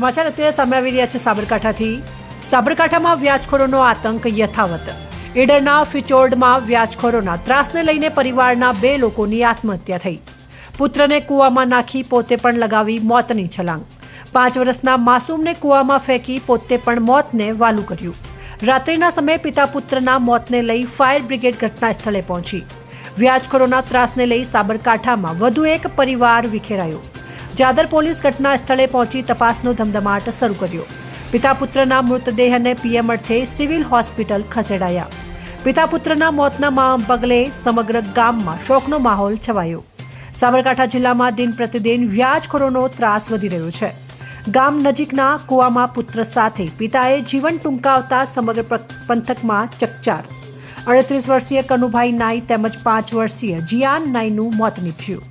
સમાચાર અત્યારે સામે આવી રહ્યા છે સાબરકાંઠાથી। સાબરકાંઠામાં વ્યાજખોરોનો આતંક યથાવત। ઈડરના ફિચોર્ડમાં વ્યાજખોરોના ત્રાસને લઈને પરિવારના 2 લોકોની આત્મહત્યા થઈ। પુત્રને કૂવામાં નાખી પોતે પણ લગાવી મોતની છલાંગ। 5 વર્ષના માસૂમને કૂવામાં ફેંકી પોતે પણ મોતને વાલું કર્યું। રાત્રિના સમયે પિતા પુત્રના મોતને લઈ ફાયર બ્રિગેડ ઘટના સ્થળે પહોંચી। વ્યાજખોરોના ત્રાસને લઈ સાબરકાંઠામાં વધુ એક પરિવાર વિખેરાયો। જાદર પોલીસ ઘટના સ્થળે પહોંચી તપાસનો ધમધમાટ શરૂ કર્યો। પિતા પુત્રના મૃતદેહને પીએમ અર્થે સિવિલ હોસ્પિટલ ખસેડાયા। પિતા પુત્રના મોતના પગલે સમગ્ર ગામમાં શોકનો માહોલ છવાયો। સાબરકાંઠા જિલ્લામાં દિન પ્રતિદિન વ્યાજખોરોનો ત્રાસ વધી રહ્યો છે। ગામ નજીકના કૂવામાં પુત્ર સાથે પિતાએ જીવન ટૂંકાવતા સમગ્ર પંથકમાં ચકચાર। 38 વર્ષીય કનુભાઈ નાઈ તેમજ 5 વર્ષીય જીયાન નાઈનું મોત નીપજ્યું।